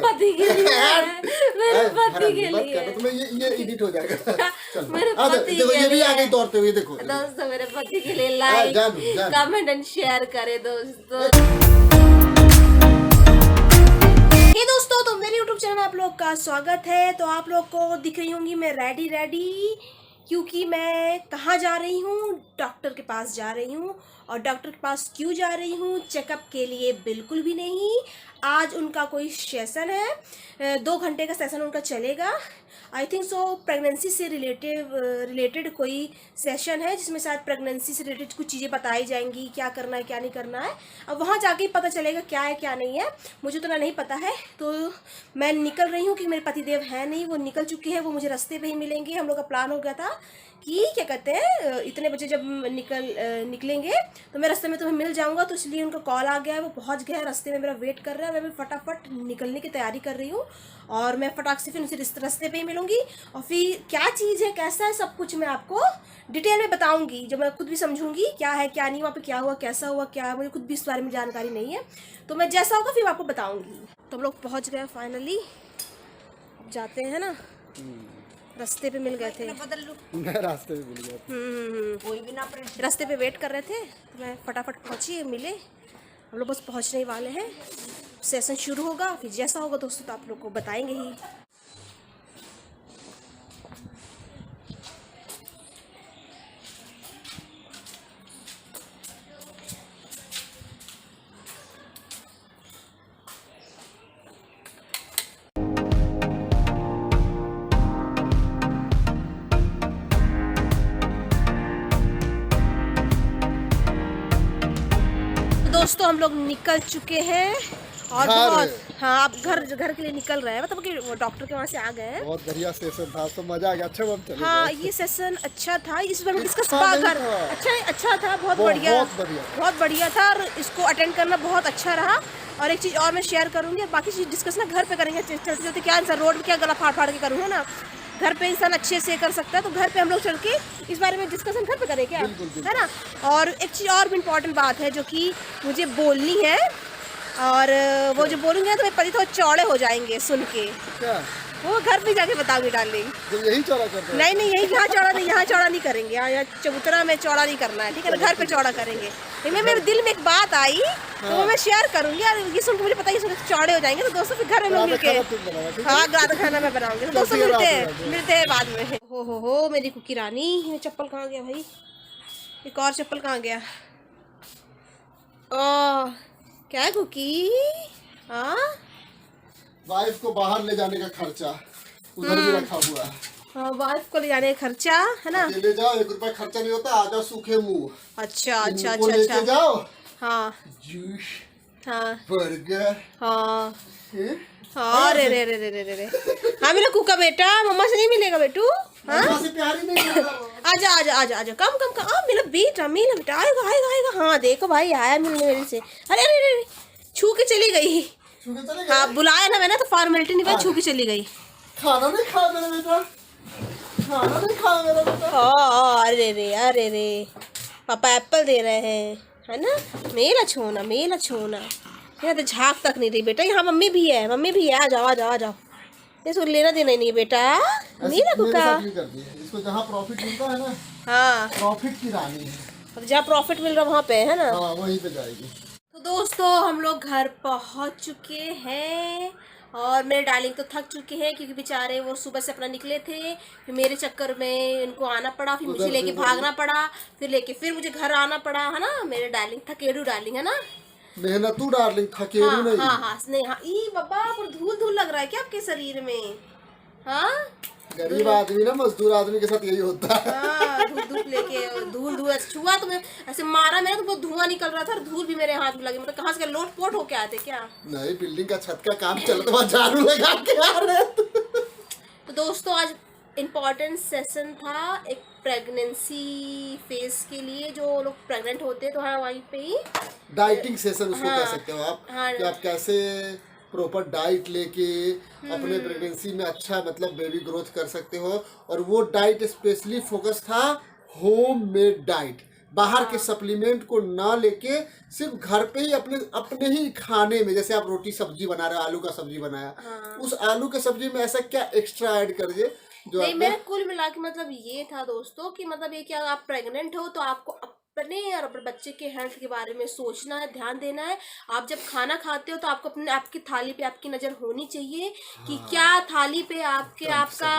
पति के लिए, मेरे पति के लिए। तुम्हें ये एडिट हो जाएगा। मेरे पति देखो ये भी आ गई दौड़ते हुए, देखो दोस्तों मेरे पति के लिए लाइक कमेंट एंड शेयर करें दोस्तों। हे दोस्तों, तो मेरे YouTube चैनल में आप लोग का स्वागत है। तो आप लोग को दिख रही होंगी मैं रेडी क्योंकि मैं कहाँ जा रही हूँ, डॉक्टर के पास जा रही हूँ। और डॉक्टर के पास क्यों जा रही हूँ? चेकअप के लिए बिल्कुल भी नहीं। आज उनका कोई सेशन है, 2 घंटे का सेशन उनका चलेगा। आई थिंक सो प्रेगनेंसी से रिलेटेड कोई सेशन है, जिसमें शायद प्रेगनेंसी से रिलेटेड कुछ चीज़ें बताई जाएंगी, क्या करना है क्या नहीं करना है। अब वहाँ जाके ही पता चलेगा क्या है क्या नहीं है, मुझे तो नहीं पता है। तो मैं निकल रही हूँ कि मेरे पतिदेव हैं नहीं, वो निकल चुके हैं, वो मुझे रास्ते पे ही मिलेंगे। हम लोग का प्लान हो गया था कि क्या कहते हैं, इतने बजे जब निकलेंगे तो मैं रास्ते में तुम्हें मिल जाऊंगा। तो इसलिए उनका कॉल आ गया है, वो पहुंच गया है, रास्ते में मेरा वेट कर रहा है। मैं भी फटाफट निकलने की तैयारी कर रही हूँ और मैं फटाक से फिर उनसे रास्ते पे ही मिलूंगी। और फिर क्या चीज़ है, कैसा है, सब कुछ मैं आपको डिटेल में बताऊंगी, जब मैं खुद भी समझूंगी क्या है क्या नहीं, वहाँ पे क्या हुआ, कैसा हुआ, क्या है, मुझे खुद भी इस बारे में जानकारी नहीं है। तो मैं जैसा होगा फिर आपको बताऊंगी। तो हम लोग पहुँच गए फाइनली, जाते हैं ना। रास्ते पे मिल गए थे, मैं रास्ते पे मिल गया। कोई भी ना रास्ते पे वेट कर रहे थे, तो मैं फटाफट पहुंची, मिले। हम लोग बस पहुंचने ही वाले हैं, सेशन शुरू होगा। फिर जैसा होगा दोस्तों तो आप लोग को बताएंगे ही। दोस्तों हम लोग निकल चुके हैं और बहुत, हाँ आप घर के लिए निकल रहे हैं, मतलब कि डॉक्टर के वहाँ से आ गए हैं। बहुत बढ़िया सेशन था, तो मजा आ गया। अच्छा हम चले। हाँ ये सेशन अच्छा था, इस बार में डिस्कस घर अच्छा था, बहुत बढ़िया था। और इसको अटेंड करना बहुत अच्छा रहा। और एक चीज़ और मैं शेयर करूँगी, बाकी चीज़ डिस्कस ना घर पे करेंगे, चलते चलते क्या इंसान रोड में क्या गला फाड़ के करूँगा ना, घर पे इंसान अच्छे से कर सकता है। तो घर पे हम लोग चल के इस बारे में डिस्कशन घर पे करें क्या, है ना। और एक चीज़ और भी इम्पोर्टेंट बात है जो कि मुझे बोलनी है, और वो जो बोलूँगी तो मेरे पति थोड़े चौड़े हो जाएंगे सुन के। क्या? वो घर पे जाके बताऊंगी डार्लिंग। यही चौड़ा करते हैं? नहीं यही, यहाँ चौड़ा नहीं करेंगे, यहाँ चबूतरा में चौड़ा नहीं करना है, ठीक है ना, घर पे चौड़ा करेंगे। लेकिन मेरे दिल में एक बात आई, तो वो मैं शेयर करूंगी। और ये सुन के मुझे पता है सुन के चौड़े हो जाएंगे, तो दोस्तों फिर घर में लोग मिलके, हाँ रात खाना मैं बनाऊंगी। तो दोस्तों मिलते हैं बाद में। हो मेरी कुकी रानी, ये चप्पल कहाँ गया भाई, एक और चप्पल कहाँ गया? ओह क्या है कुकी? हाँ वाइफ को बाहर ले जाने का खर्चा उधर भी रखा हुआ है। हाँ वाइफ को ले जाने का खर्चा है ना, ले जाओ, 1 रुपया खर्चा नहीं होता, आ जाओ सूखे मुंह। अच्छा लेके जाओ। हाँ जूस, हाँ बर्गर, हाँ हाँ रे हाँ मेरा कुका बेटा, मम्मा से नहीं मिलेगा बेटू? हाँ से प्यार ही नहीं करता। आजा कम मेरा बेटा आएगा। हाँ देखो भाई आया मिलने मेरे से। अरे छू के चली गई। हाँ बुलाया ना मैंने, तो फॉर्मेलिटी नहीं भाई, छू के चली गई। खाना नहीं खा मेरा बेटा, खाना नहीं खा मेरा बेटा। अरे रे पापा एप्पल दे रहे हैं, है ना। मेरा छोना यहाँ तो झाँक तक नहीं रही बेटा। यहाँ मम्मी भी है, आ जाओ। इसको लेना देना ही नहीं बेटा, मेरा कुका। इसको जहाँ प्रॉफिट मिलता है ना, हाँ प्रॉफिट की रानी है, जहाँ प्रॉफिट मिल रहा वहाँ पे है ना, हाँ वहीं पे जाएगी। तो दोस्तों हम लोग घर पहुँच चुके हैं और मेरे डार्लिंग तो थक चुके हैं, क्योंकि बेचारे वो सुबह से अपना निकले थे। फिर मेरे चक्कर में इनको आना पड़ा, फिर मुझे लेके भागना पड़ा, फिर मुझे घर आना पड़ा, है ना। मेरे डार्लिंग थकेड़ू डार्लिंग है ना, मेहनतू डार्लिंग, थकेड़ू नहीं। हाँ ई बाबा पर धूल लग रहा है क्या आपके शरीर में? हाँ गरीब आदमी ना, मजदूर आदमी के साथ यही होता है। हाँ धूल लेके धूल छुआ तो मैं ऐसे मारा, मेरा तो बहुत धुआं निकल रहा था और धूल भी मेरे हाथ में लगी। मतलब कहाँ से लोट पोट होके आए थे क्या? नहीं, बिल्डिंग का छत का काम चल रहा, झाड़ू लगा के आ रहे। तो दोस्तों आज इम्पॉर्टेंट सेशन था एक प्रेगनेंसी फेज के लिए, जो लोग प्रेग्नेंट होते हैं तो हाँ वहीं पे ही डाइटिंग सेशन उसको कह सकते हो आप। कि आप कैसे प्रॉपर डाइट लेके अपने प्रेगनेंसी में अच्छा मतलब बेबी ग्रोथ कर सकते हो। और वो डाइट स्पेशली फोकस था होम मेड डाइट, बाहर के सप्लीमेंट को ना लेके सिर्फ घर पे ही अपने अपने ही खाने में, जैसे आप रोटी सब्जी बना रहे हो, आलू का सब्जी बनाया, उस आलू के सब्जी में ऐसा क्या एक्स्ट्रा ऐड कर दिए जो नहीं, मेरा कुल मिला के मतलब ये था दोस्तों कि मतलब ये कि अगर आप प्रेग्नेंट हो तो आपको अपने और अपने बच्चे के हेल्थ के बारे में सोचना है, ध्यान देना है। आप जब खाना खाते हो तो आपको अपने आपकी थाली पे आपकी नज़र होनी चाहिए कि क्या थाली पे आपके आपका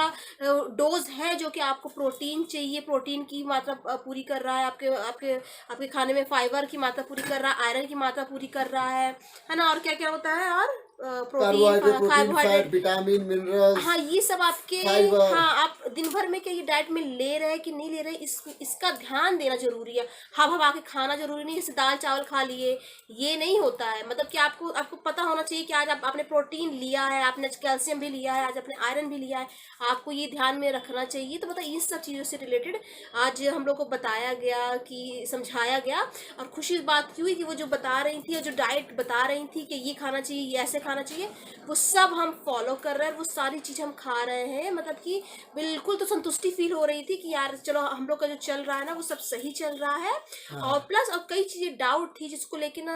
डोज है जो कि आपको प्रोटीन चाहिए, प्रोटीन की मात्रा पूरी कर रहा है, आपके आपके आपके खाने में फाइबर की मात्रा पूरी कर रहा है, आयरन की मात्रा पूरी कर रहा है ना, और क्या क्या होता है, और प्रोटीन, कार्बोहाइड्रेट, विटामिन, मिनरल्स, हाँ, ये सब आपके, हाँ, आप दिन भर में क्या ये डाइट में ले रहे हैं कि नहीं ले रहे, इसका ध्यान देना जरूरी है। हवा के खाना जरूरी नहीं, जैसे दाल चावल खा लिए, ये नहीं होता है। मतलब कि आपको पता होना चाहिए कि आज आपने प्रोटीन लिया है, आपने कैल्शियम भी लिया है, आज आपने आयरन भी लिया है, आपको ये ध्यान में रखना चाहिए। तो मतलब इन सब चीज़ों से रिलेटेड आज हम लोग को बताया गया, कि समझाया गया, और खुशी बात की हुई कि वो जो बता रही थी, जो डाइट बता रही थी कि ये खाना चाहिए, ये ऐसे खाना चाहिए, वो सब हम फॉलो कर रहे हैं, वो सारी चीज़ हम खा रहे हैं। मतलब कि बिल्कुल तो संतुष्टि फील हो रही थी कि यार चलो हम लोग का जो चल रहा है ना वो सब सही चल रहा है। और प्लस और कई चीज़ें डाउट थी जिसको लेके ना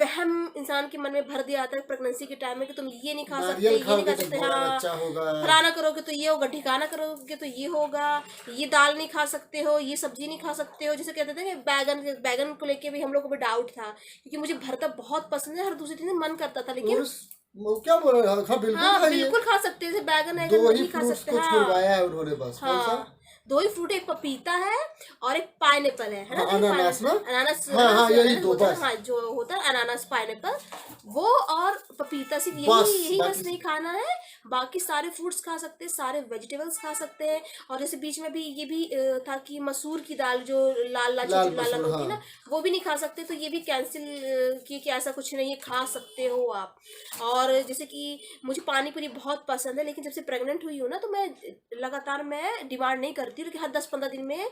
वहम इंसान के मन में भर दिया जाता है प्रेगनेंसी के टाइम में कि तुम ये नहीं खा सकते, ये नहीं खा सकते, हाँ, फलाना करोगे तो ये होगा, ठिकाना करोगे तो ये होगा, ये दाल नहीं खा सकते हो, ये सब्जी नहीं खा सकते हो। जैसे कहते थे कि बैगन को लेके भी हम लोग को भी डाउट था, क्योंकि मुझे भरता बहुत पसंद है, हर दूसरे दिन मन करता था, लेकिन क्या बोल रहे हैं? हाँ, बिल्कुल, हाँ, बिल्कुल खा सकते हैं, जैसे बैगन है, अगर नहीं खा सकते, हाँ, छुड़वाया है उन्होंने बस। हाँ, दो ही फ्रूट, एक पपीता है और एक पाइनएप्पल है ना, अनानास ना, अनानास, हाँ, यही दो बस, हाँ, जो होता है अनानास, पाइनएप्पल, वो और पपीता, सिर्फ यही बस नहीं खाना है। बाकी सारे फ्रूट्स खा सकते हैं, सारे वेजिटेबल्स खा सकते हैं। और जैसे बीच में भी ये भी था कि मसूर की दाल जो लाल होती है ना, वो भी नहीं खा सकते, तो ये भी कैंसिल किए कि ऐसा कुछ नहीं है, खा सकते हो आप। और जैसे कि मुझे पानी पूरी बहुत पसंद है, लेकिन जब से प्रेग्नेंट हुई हूँ ना, तो मैं लगातार मैं डिमांड नहीं करती, लेकिन हर 10-15 दिन में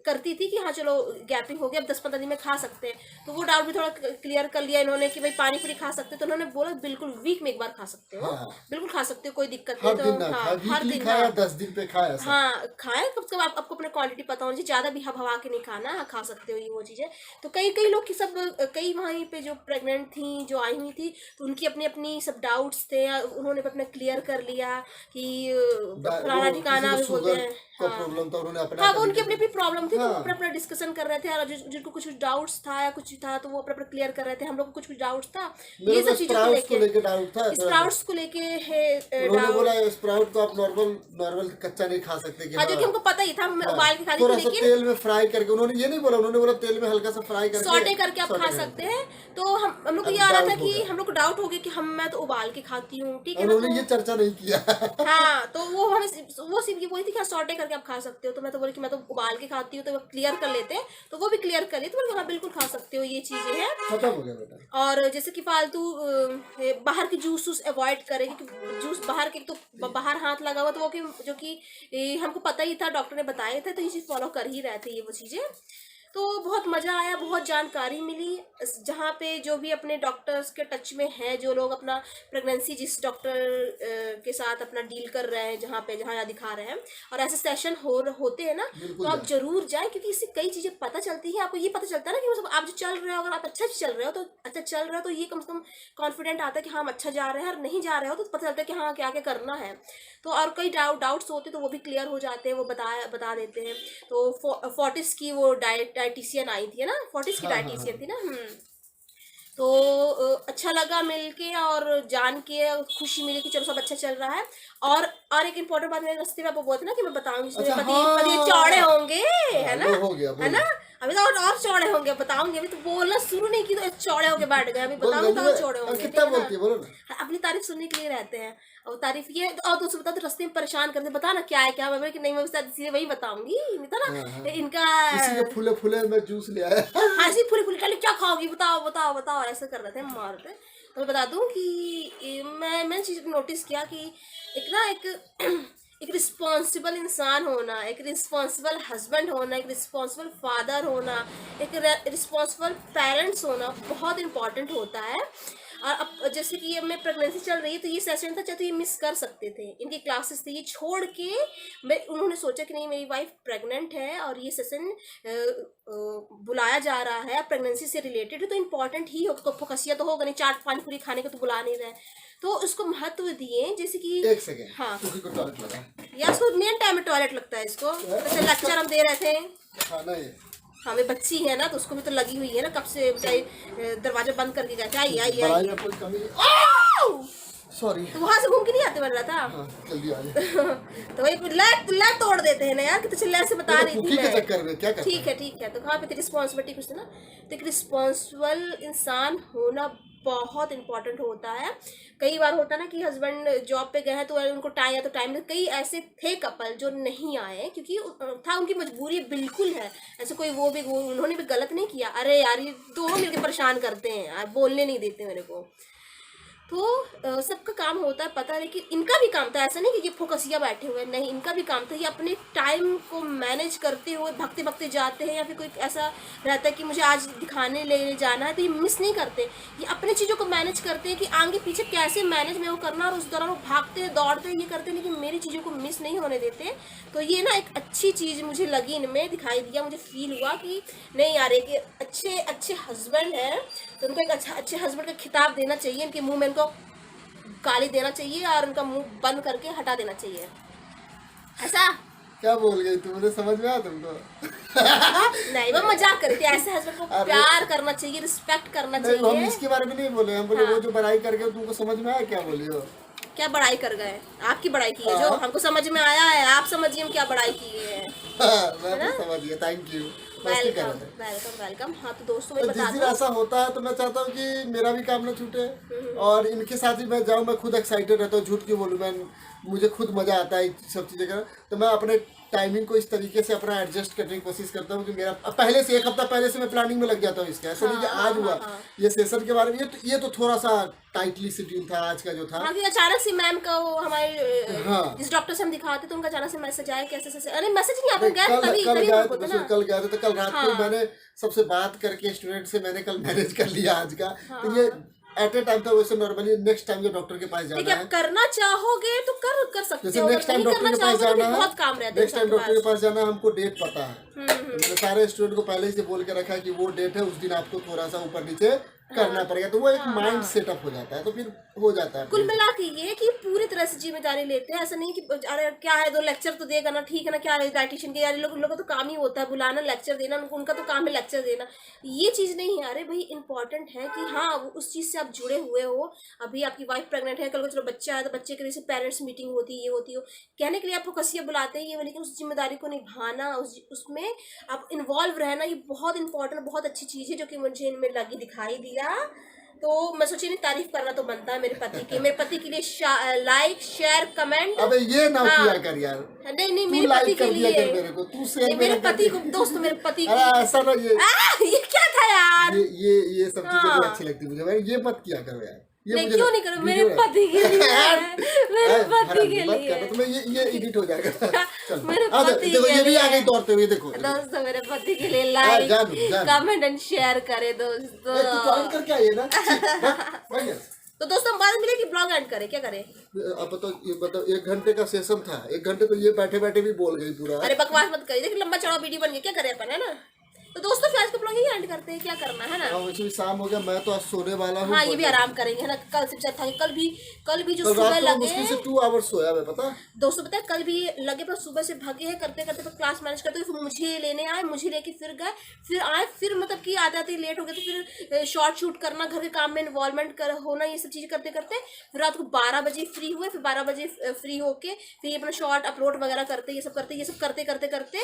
करती थी कि हाँ चलो गैपिंग हो गया, अब 10-15 दिन में खा सकते हैं। तो वो डाउट भी थोड़ा क्लियर कर लिया इन्होंने कि भाई पानी पूरी खा सकते हैं, तो उन्होंने बोला बिल्कुल वीक में एक बार खा सकते हो, बिल्कुल खा सकते हो, कोई दिक्कत नहीं। तो हाँ, हर दिन खाया, 10 दिन पे खाया, हाँ, खाए, कब कब आपको अपने क्वालिटी पता होनी चाहिए, ज्यादा भी हवा के नहीं खाना, हाँ, खा सकते हो ये वो चीजें। तो कई लोग की सब, कई वहीं पे जो प्रेग्नेंट थी, जो आई हुई थी, तो उनकी अपनी अपनी सब डाउट्स थे, उन्होंने अपना क्लियर कर लिया कि फलाना ठिकाना भी बोलते हैं, प्रॉब्लम था, उन्होंने अपना, हाँ, वो उनकी अपनी प्रॉब्लम थी, तो वो अपना डिस्कशन कर रहे थे, और जिनको कुछ डाउट्स था या कुछ था तो वो अपना क्लियर कर रहे थे। हम लोग को कुछ डाउट्स था, ये सब चीजों को लेके डाउट था, स्प्राउट्स को लेके है, उन्होंने बोला स्प्राउट तो आप नॉर्मल कच्चा नहीं खा सकते, हाँ, जो कि हमको पता ही था, मैं उबाल के खा थोड़ा सा तेल में फ्राई करके, उन्होंने ये नहीं बोला, उन्होंने बोला तेल में हल्का सा फ्राई करके, सॉटे करके आप खा सकते हैं। तो हम लोग को ये आ रहा था कि हम लोग को डाउट हो गया कि मैं तो उबाल के खाती हूँ, ठीक है ना, उन्होंने ये चर्चा नहीं किया। हाँ, तो वो सिर्फ ये बोली थी कि सॉटे करके आप खा सकते हो, तो मैं तो बोली कि मैं तो उबाल के खाती हूँ, तो वो क्लियर कर लेते हैं, तो वो भी क्लियर कर लिए, तो बोले हाँ बिल्कुल खा सकते हो, ये चीजें हैं, खत्म हो गया बेटा। और जैसे कि फालतू बाहर की जूस अवॉइड करें, क्योंकि जूस बाहर के, तो बाहर हाथ लगा हुआ, तो वो जो कि हमको पता ही था, डॉक्टर ने बताए थे, तो ये चीज़ फॉलो कर ही रहे थे ये वो चीज़ें। तो बहुत मज़ा आया, बहुत जानकारी मिली, जहाँ पे जो भी अपने डॉक्टर्स के टच में हैं, जो लोग अपना प्रेगनेंसी जिस डॉक्टर के साथ अपना डील कर रहे हैं, जहाँ दिखा रहे हैं, और ऐसे सेशन होते हैं ना, तो आप जरूर जाएं, क्योंकि इससे कई चीज़ें पता चलती हैं। आपको ये पता चलता है ना कि मतलब आप जो चल रहे हो, अगर आप अच्छा चल रहे हो तो ये कम से कम कॉन्फिडेंट आता है कि हाँ हम अच्छा जा रहे हैं, और नहीं जा रहे हो तो पता चलता है कि हाँ क्या क्या करना है। तो और कई डाउट्स होते तो वो भी क्लियर हो जाते हैं, वो बता देते हैं। तो फोर्टिस की वो डाइटिशियन आई थी ना, फोर्टिस की डाइटिशियन थी ना, तो अच्छा लगा मिलके और जान के, खुशी मिली कि चलो सब अच्छा चल रहा है। और एक इम्पोर्टेंट बात मेरे रास्ते में आपको बोलते ना कि मैं बताऊंगी, पति चौड़े होंगे, है ना, अभी तो और चौड़े होंगे, बताऊंगी। अभी तो बोलना शुरू नहीं की तो चौड़े होके बैठ गए, अभी बताऊंगी तो और चौड़े होंगे। कितना बोलती है, बोलो ना। अपनी तारीफ सुनने के लिए रहते हैं, और तारीफ ये, और दोस्तों बता, तो रास्ते में परेशान करते, बता ना क्या है क्या, मैं कि नहीं, मैं सीधे वही बताऊंगी, नहीं था ना इनका, किसी के फूले में जूस ले आया, हाँ जी, फूले क्या खाओगी, बताओ ऐसे कर रहे थे, मारते। तो मैं बता दूं कि मैंने चीज नोटिस किया कि एक रिस्पॉन्सिबल इंसान होना, एक रिस्पॉन्सिबल हस्बैंड होना, एक रिस्पॉन्सिबल फादर होना, एक रिस्पॉन्सिबल पेरेंट्स होना बहुत इम्पॉर्टेंट होता है। और अब जैसे कि अब मैं प्रेगनेंसी चल रही है तो ये सेशन था, चाहे तो ये मिस कर सकते थे, इनकी क्लासेस थे, ये छोड़ के उन्होंने सोचा कि नहीं मेरी वाइफ प्रेग्नेंट है और ये सेशन बुलाया जा रहा है, प्रेगनेंसी से रिलेटेड है तो इम्पोर्टेंट ही होगा, फोकसिया तो होगा नहीं, चाट पानी पूरी खाने को तो बुला नहीं रहे, तो उसको महत्व दिए। जैसे कि एक सेकेंड, हाँ टॉयलेट लगा या इसको मेन टाइम में टॉयलेट लगता है इसको, जैसे लेक्चर हम दे रहे थे, खाना है। हाँ मेरी बच्ची है ना तो उसको भी तो लगी हुई है ना, कब से बेचारी दरवाजा बंद करके गया, आई आई बड़ाई आई में कोई कमी, सॉरी, तो वहां से घूम के नहीं आते बन रहा था। हाँ, जल्दी आ जाए। तो वही लैब तोड़ देते हैं ना यार, कितने चिल्ला से बता रही थी के मैं। चक्कर में क्या करते ठीक है तो कहाँ पे रिस्पॉन्सिबिलिटी कुछ थी ना, तो एक रिस्पॉन्सिबल इंसान होना बहुत इंपॉर्टेंट होता है। कई बार होता है ना कि हस्बैंड जॉब पे गए हैं तो उनको टाइम या तो टाइम, कई ऐसे थे कपल जो नहीं आए क्योंकि था उनकी मजबूरी बिल्कुल है, ऐसे कोई वो उन्होंने भी गलत नहीं किया, अरे यार ये दोनों मिलकर परेशान करते हैं यार, बोलने नहीं देते मेरे को, तो सबका काम होता है पता है, लेकिन इनका भी काम था, ऐसा नहीं कि ये फोकसिया बैठे हुए, नहीं इनका भी काम था, ये अपने टाइम को मैनेज करते हुए भगते भगते जाते हैं, या फिर कोई ऐसा रहता है कि मुझे आज दिखाने ले जाना है तो ये मिस नहीं करते, ये अपनी चीज़ों को मैनेज करते हैं कि आगे पीछे कैसे मैनेज में वो करना, और उस दौरान वो भागते दौड़ते ये करते, लेकिन मेरी चीज़ों को मिस नहीं होने देते। तो ये ना एक अच्छी चीज़ मुझे लगी, इनमें दिखाई दिया, मुझे फील हुआ कि नहीं यार एक अच्छे हस्बैंड है तो उनको एक अच्छे हस्बैंड का खिताब देना चाहिए, इनके मुंह में इनको गाली देना चाहिए और उनका मुंह बंद करके हटा देना चाहिए। ऐसा क्या बोल गई तू, मुझे समझ में आया तुमको? नहीं वो मजाक कर रही थी, ऐसे हस्बैंड को प्यार करना चाहिए, रिस्पेक्ट करना नहीं, हम चाहिए। इसके बारे में नहीं बोले, हम बोले वो जो बड़ाई करके तुमको समझ में आया, क्या बोली हो? क्या बड़ाई कर गए, आपकी बड़ाई की है जो हमको समझ में आया है, आप समझिए हम क्या बड़ाई की है। मैं तो समझ गया, thank you. Welcome welcome welcome. हाँ तो दोस्तों मैं जिस बता दिन दूं, ऐसा होता है तो मैं चाहता हूँ कि मेरा भी काम ना छूटे और इनके साथ ही मैं जाऊँ, मैं खुद एक्साइटेड रहता हूँ, झूठ क्यों बोलूँ, मैं मुझे खुद मज़ा आता है सब चीज़ें करना, तो मैं अपने टाइमिंग को इस तरीके से अपना एडजस्ट करने की कोशिश करता हूँ कि मेरा पहले से एक हफ्ता पहले से मैं प्लानिंग में लग जाता हूँ इसका, ऐसा नहीं कि आज हुआ ये सेशन के बारे में, ये तो थोड़ा सा टाइटली शेड्यूल था आज का जो था। हाँ कि अचानक से मैम का वो हमारे हाँ। जिस डॉक्टर से हम दिखाते तो उनका अचानक से मैसेज आया कैसे, अरे मैसेज नहीं आता, गए कल तभी गए हमको थे, था ना। कल गए थे तो कल रात को मैंने सबसे बात करके स्टूडेंट से मैंने कल मैनेज कर लिया आज का, तो ये एट ए टाइम था, वैसे नॉर्मली नेक्स्ट टाइम जो डॉक्टर के पास जाना है, करना चाहोगे तो कर सकते जैसे हो, नेक्स्ट टाइम नहीं डॉक्टर करना के पास चाहोगे तो जाना बहुत काम है, रहता है नेक्स्ट टाइम सबके डॉक्टर के पास। पास जाना है, हमको डेट पता है, तो मैंने सारे स्टूडेंट को पहले ही से बोल के रखा है कि वो डेट है, उस दिन आपको थोड़ा सा ऊपर नीचे करना पड़ेगा, तो वो एक माइंड सेटअप हो जाता है, तो फिर हो जाता है। कुल मिला के ये कि पूरी तरह से जिम्मेदारी लेते हैं, ऐसा नहीं कि अरे क्या है 2 लेक्चर तो देगा ना, ठीक है ना, क्या है डाइटिशियन के यार लोगों का तो काम ही होता है बुलाना, लेक्चर देना, उनका तो काम है लेक्चर देना, ये चीज़ नहीं है। अरे भाई इंपॉर्टेंट है कि हाँ उस चीज़ से आप जुड़े हुए हो, अभी आपकी वाइफ प्रेग्नेंट है, कल को चलो बच्चा है तो बच्चे के लिए पेरेंट्स मीटिंग होती है, ये होती हो, कहने के लिए आप फोकसिया बुलाते हैं ये, लेकिन उस जिम्मेदारी को निभाना, उसमें आप इन्वॉल्व रहना, ये बहुत इंपॉर्टेंट, बहुत अच्छी चीज़ है जो कि मुझे इनमें लगी, दिखाई दिया। तो मैं सोची नहीं, तारीफ करना तो बनता है मेरे पति की, मेरे पति के लिए लाइक शेयर कमेंट। अबे ये ना किया कर यार, नहीं तू मेरे लाइक पति कर के दिया लिए, कर मेरे को, तू शेयर मेरे पति को, दोस्तों मेरे पति अरे की, ऐसा ना, ये क्या था यार, ये सब चीजें भी अच्छी लगती मुझे, भाई ये मत किया करो यार, ये नहीं मुझे क्यों नहीं करो, मेरे पति के लिए मेरे पति के लिए, तो मैं ये एडिट हो जाएगा। चल मेरे आ पति देखो, ये भी आ गई लिए। दौड़ते हुए, देखो दोस्तों मेरे पति के लिए लाइक जान। कमेंट एंड शेयर करे तू दोस्तों। ज्वाइन करके आइए ना, भैया तो दोस्तों हम बाद में मिले कि ब्लॉग एंड करें, क्या करें? अब तो ये मतलब 1 घंटे का सेशन था, 1 घंटे तो ये बैठे बैठे भी बोल गई पूरा। अरे बकवास मत करिए, देखिए लंबा चौड़ा वीडियो बन गया, क्या करें अपन, है ना। तो दोस्तों फिर आज का ब्लॉग यही एंड करते हैं, क्या करना है ना। वैसे भी शाम हो गया, मैं तो आज सोने वाला हूँ। हाँ ये भी आराम करेंगे है ना, कल से था, कल भी जो कल सुबह रात को लगे मुश्किल से 2 आवर्स सोया मैं, पता। दोस्तों पता है कल भी लगे, पर सुबह से भागे हैं करते करते, पर क्लास मैनेज करते, फिर मुझे लेने आए, मुझे लेके फिर गए, फिर आए, फिर मतलब कि आते आते लेट हो गए, तो फिर शॉर्ट शूट करना, घर के काम में इन्वॉल्वमेंट होना, ये सब चीज़ें करते करते फिर रात को 12 बजे फ्री हुए, फिर 12 बजे फ्री होके फिर ये अपना शॉर्ट अपलोड वगैरह करते, ये सब करते करते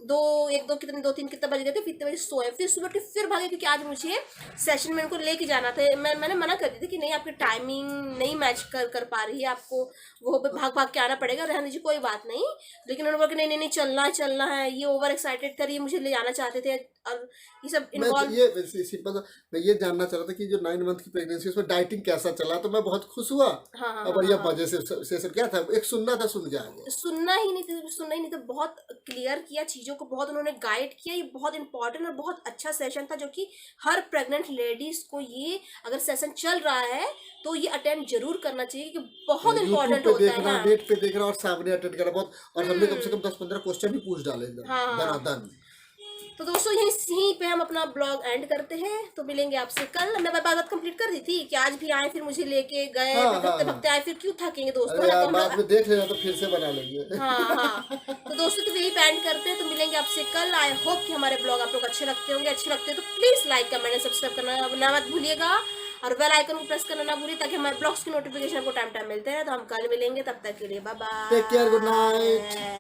2-3 कितने बज गए थे, फिर इतने बजे सोए, फिर सुबह उठ के फिर भागे, क्योंकि आज मुझे सेशन में उनको लेके जाना था। मैंने मना कर दी थी कि नहीं आपकी टाइमिंग नहीं मैच कर पा रही है, आपको वो भाग के आना पड़ेगा, रहने दीजिए कोई बात नहीं, लेकिन उन्होंने बोला कि नहीं चलना है, ये ओवर एक्साइटेड थे, ये मुझे ले जाना चाहते थे, और ये सब इन्वॉल्व। ये सिंपल, मैं ये जानना चाह रहा था कि जो 9 मंथ की प्रेगनेंसी उसमें डाइटिंग कैसा चला, तो मैं बहुत खुश हुआ। हाँ, बढ़िया मजे से क्या था, एक सुनना था, सुन सुनना ही नहीं था, बहुत क्लियर किया चीज़ों को, बहुत उन्होंने गाइड किया, ये बहुत इंपॉर्टेंट और बहुत अच्छा सेशन था, जो कि हर प्रेग्नेंट लेडीज को ये अगर सेशन चल रहा है तो ये अटेंड जरूर करना चाहिए, क्योंकि बहुत यूट्यूब इंपॉर्टेंट पे होता है। देखना, हाँ नेट पे देखना और सामने अटेंड करना बहुत, और हमने कम से कम 10-15 क्वेश्चन भी पूछ डाले एकदम हाँ, हाँ। दनादन। तो दोस्तों यहीं पे हम अपना ब्लॉग एंड करते हैं। तो मिलेंगे आपसे कल। मैं बात कंप्लीट कर दी थी कि आज भी आए, फिर मुझे लेके गए, हाँ, भगते हाँ, भगते आए, फिर क्यों थकेंगे दोस्तों, अरे है ना? यार तो हम बाद लोग में देख लेना तो फिर से बना लेंगे। हाँ हाँ। तो दोस्तों तो यही पे एंड करते हैं। तो मिलेंगे आपसे कल। आई होप कि हमारे ब्लॉग आप लोग अच्छे लगते होंगे। अच्छे लगते हैं तो please like comment and subscribe करना ना मत भूलिएगा, और बेल आइकन को प्रेस करना ना भूलिए, ताकि हमारे ब्लॉग्स की नोटिफिकेशन को टाइम टाइम मिलते हैं। तो हम कल मिलेंगे, तब तक के लिए bye take care, good bye. Night.